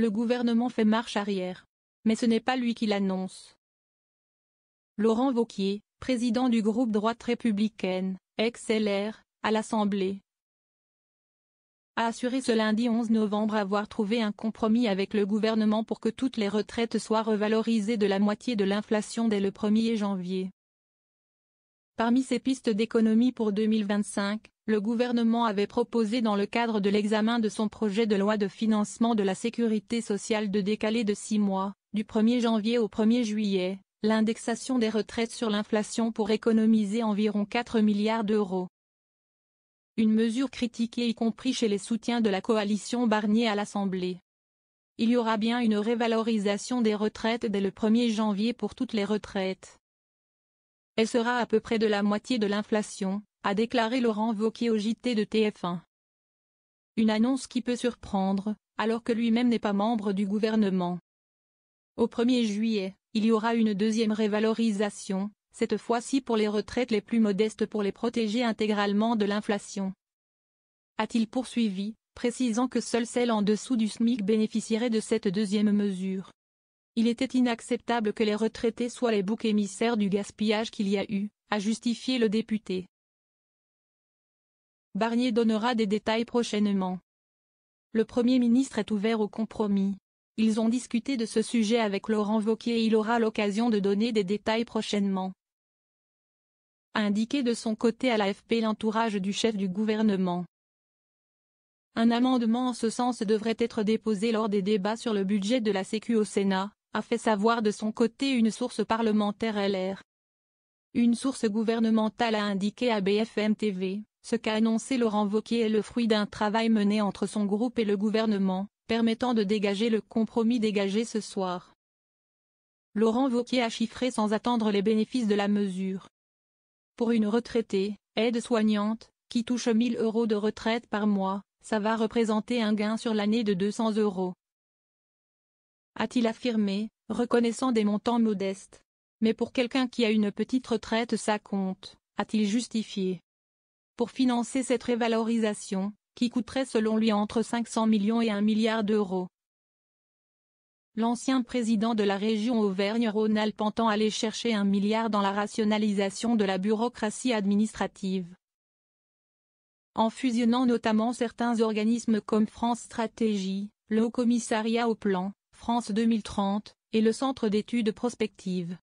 Le gouvernement fait marche arrière. Mais ce n'est pas lui qui l'annonce. Laurent Wauquiez, président du groupe Droite républicaine, ex-LR, à l'Assemblée, a assuré ce lundi 11 novembre avoir trouvé un compromis avec le gouvernement pour que toutes les retraites soient revalorisées de la moitié de l'inflation dès le 1er janvier. Parmi ces pistes d'économie pour 2025, le gouvernement avait proposé dans le cadre de l'examen de son projet de loi de financement de la sécurité sociale de décaler de 6 mois, du 1er janvier au 1er juillet, l'indexation des retraites sur l'inflation pour économiser environ 4 milliards d'euros. Une mesure critiquée y compris chez les soutiens de la coalition Barnier à l'Assemblée. Il y aura bien une révalorisation des retraites dès le 1er janvier pour toutes les retraites. Elle sera à peu près de la moitié de l'inflation, a déclaré Laurent Wauquiez au JT de TF1. Une annonce qui peut surprendre, alors que lui-même n'est pas membre du gouvernement. Au 1er juillet, il y aura une deuxième révalorisation, cette fois-ci pour les retraites les plus modestes pour les protéger intégralement de l'inflation. A-t-il poursuivi, précisant que seules celles en dessous du SMIC bénéficieraient de cette deuxième mesure. Il était inacceptable que les retraités soient les boucs émissaires du gaspillage qu'il y a eu, a justifié le député. Barnier donnera des détails prochainement. Le Premier ministre est ouvert au compromis. Ils ont discuté de ce sujet avec Laurent Wauquiez et il aura l'occasion de donner des détails prochainement. A indiqué de son côté à l'AFP l'entourage du chef du gouvernement. Un amendement en ce sens devrait être déposé lors des débats sur le budget de la Sécu au Sénat, a fait savoir de son côté une source parlementaire LR. Une source gouvernementale a indiqué à BFM TV, ce qu'a annoncé Laurent Wauquiez est le fruit d'un travail mené entre son groupe et le gouvernement, permettant de dégager le compromis dégagé ce soir. Laurent Wauquiez a chiffré sans attendre les bénéfices de la mesure. Pour une retraitée, aide-soignante, qui touche 1 000 € de retraite par mois, ça va représenter un gain sur l'année de 200 €. A-t-il affirmé, reconnaissant des montants modestes. Mais pour quelqu'un qui a une petite retraite ça compte, a-t-il justifié. Pour financer cette révalorisation, qui coûterait selon lui entre 500 millions et 1 milliard d'euros. L'ancien président de la région Auvergne-Rhône-Alpes entend aller chercher 1 milliard dans la rationalisation de la bureaucratie administrative. En fusionnant notamment certains organismes comme France Stratégie, le Haut Commissariat au Plan, France 2030, et le Centre d'études prospectives.